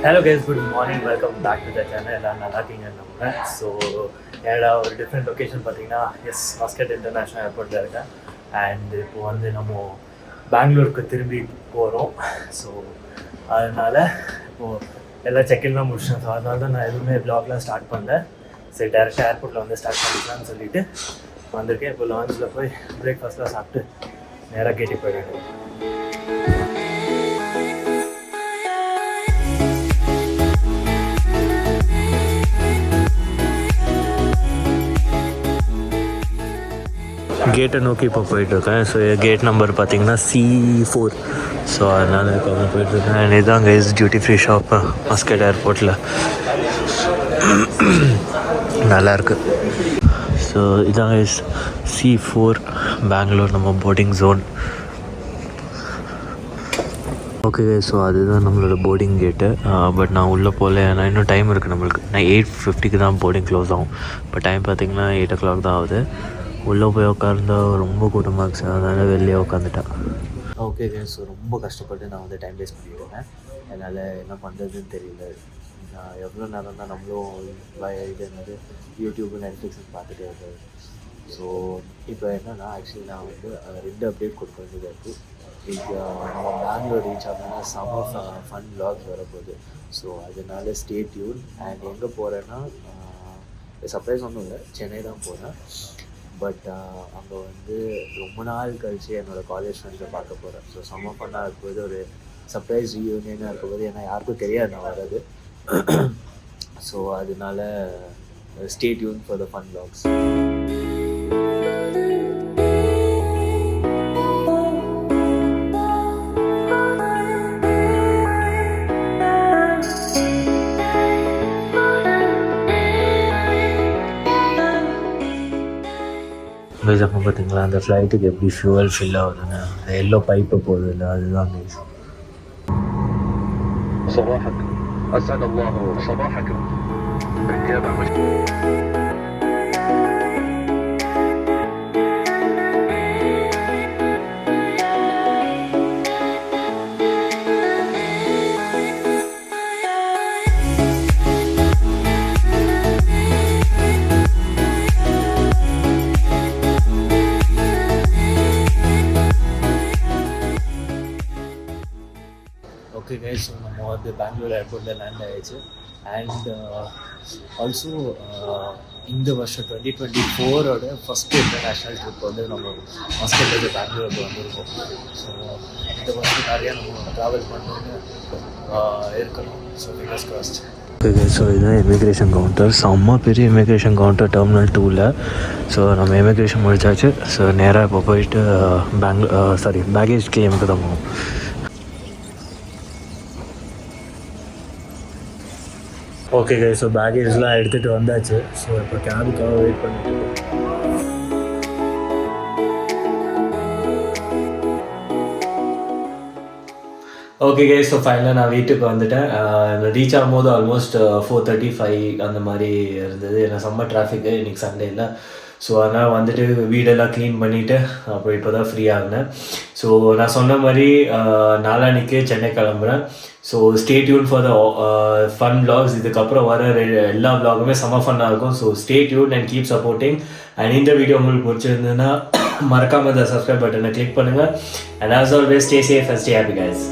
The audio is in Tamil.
Hello guys, good morning. Welcome back to the channel. எல்லாம் நல்லா இருக்கீங்கன்னு நம்புறேன். ஸோ என்னோட ஒரு டிஃப்ரெண்ட் லொக்கேஷன் பார்த்தீங்கன்னா மஸ்கட் இன்டர்நேஷ்னல் ஏர்போர்ட்டில் இருக்கேன். அண்ட் இப்போ வந்து நம்ம பெங்களூருக்கு திரும்பி போகிறோம். ஸோ அதனால் இப்போது எல்லாம் செக்இன்லாம் முடிச்சேன். ஸோ அதனால தான் நான் எதுவுமே வ்ளாக்லாம் ஸ்டார்ட் பண்ணல. சரி டேரெக்டாக ஏர்போர்ட்டில் வந்து ஸ்டார்ட் பண்ணிக்கலாம்னு சொல்லிட்டு வந்திருக்கேன். இப்போ லான்ச்சில் போய் பிரேக்ஃபாஸ்ட்லாம் சாப்பிட்டு நேராக கேட்டி போயிடுவேன். கேட்டை நோக்கி இப்போ போயிட்டுருக்கேன். ஸோ கேட் நம்பர் பார்த்தீங்கன்னா C4. ஸோ அதனால் இப்போ அங்கே போயிட்டுருக்கேன். அண்ட் இதுதான் guys duty free shop Muscat ஏர்போர்ட்டில். நல்லாயிருக்கு. ஸோ இதான் கைஸ் C4 பெங்களூர் நம்ம போர்டிங் ஜோன். ஓகே ஸோ அதுதான் நம்மளோட போர்டிங் கேட்டு. பட் நான் உள்ளே போகல, ஏன்னா இன்னும் டைம் இருக்குது நம்மளுக்கு. நான் 8:50 தான் போர்டிங் க்ளோஸ் ஆகும். பட் டைம் பார்த்திங்கன்னா 8 o'clock தான் ஆகுது. உள்ளே போய் உட்கார்ந்தா ரொம்ப கூட்டமாக இருந்துச்சு, அதனால் வெளியே உட்காந்துட்டேன். ஓகே ஸோ ரொம்ப கஷ்டப்பட்டு நான் வந்து டைம் வேஸ்ட் பண்ணிட்டுருக்கேன். என்னால் என்ன பண்ணுறதுன்னு தெரியல. நான் எவ்வளோ நேரம் தான் நம்மளும் இது என்னது யூடியூப்பு நெட்ஃப்ளிக்ஸ் பார்த்துட்டே இருக்கேன். ஸோ இப்போ என்னென்னா ஆக்சுவலி நான் வந்து 2 அப்டேட் கொடுக்க வேண்டியதாக இருக்குது. இப்போ நம்ம பெங்களூர் ரீச் ஆகணும்னா சம்மர் ஃபன் வ்ளாக்ஸ் வரப்போகுது. ஸோ அதனால ஸ்டே டியூன். அண்ட் எங்கே போகிறேன்னா சர்ப்ரைஸ் ஒன்றும் இல்லை, சென்னை தான் போகிறேன். பட் அங்கே வந்து ரொம்ப நாள் கழிச்சு என்னோடய காலேஜ் ஃப்ரெண்ட்ஸை பார்க்க போகிறேன். ஸோ சம்மர் ஃபன்னாக இருக்கும்போது ஒரு சர்ப்ரைஸ் ரீயூனியனாக இருக்கும்போது, ஏன்னா யாருக்கும் தெரியாது நான் வர்றது. ஸோ அதனால stay tune for the fun vlogs. Guys அப்போ பார்த்தீங்களா அந்த ஃப்ளைட்டுக்கு எப்படி ஃபியூவல் ஃபில் ஆகுதுன்னு, அந்த எல்லோ பைப்பு போகுது இல்லை, அதுதான் கைஸ். صباحك أسعد الله صباحكم بالنيابة. ஓகே கைஸ், ஸோ நம்ம வந்து பெங்களூர் ஏர்போர்ட்டில் லேண்ட் ஆகிடுச்சு. அண்ட் ஆல்சோ இந்த வருஷம் 2024 ஃபஸ்ட்டு இன்டர்நேஷ்னல் ட்ரிப் வந்து நம்ம மஸ்கட்லேருந்து பெங்களூருக்கு வந்திருக்கோம். ஸோ இந்த வருஷம் நிறையா நம்ம ட்ராவல் பண்ணணுன்னு இருக்கணும். So fingers crossed. Okay so இதுதான் இமிக்ரேஷன் கவுண்டர். செம்ம பெரிய இமிக்ரேஷன் கவுண்டர் டெர்மினல் 2ல். ஸோ நம்ம இமிக்ரேஷன் முடிச்சாச்சு. ஸோ நேராக இப்போ போயிட்டு பேகேஜ் கிளைமுக்கு தான் போவோம். ஓகே கைஸ், ஸோ பேகேஜ்லாம் எடுத்துகிட்டு வந்தாச்சு. ஸோ இப்போ கேபுக்காக வெயிட் பண்ணிட்டு இருக்கோம். ஓகே கைஸ், ஸோ ஃபைனலாக நான் வீட்டுக்கு வந்துட்டேன். ரீச் ஆகும்போது ஆல்மோஸ்ட் 4:35 அந்த மாதிரி இருந்தது. ஏன்னா செம்ம டிராஃபிக்கு இன்றைக்கி சண்டே இல்லை. ஸோ அதனால் வந்துட்டு வீடெல்லாம் க்ளீன் பண்ணிவிட்டு அப்புறம் இப்போ தான் ஃப்ரீ ஆகினேன். ஸோ நான் சொன்ன மாதிரி நாளான்னைக்கு சென்னை கிளம்புறேன். So stay tune for the fun vlogs. இதுக்கப்புறம் வர எல்லா வ்ளாகுமே செம்ம ஃபன்னாக இருக்கும். So stay tune and keep supporting. And இந்த வீடியோ உங்களுக்கு பிடிச்சிருந்ததுன்னா மறக்காமல் இந்த சப்ஸ்கிரைப் பட்டனை கிளிக் பண்ணுங்கள். And as always stay safe and stay happy guys.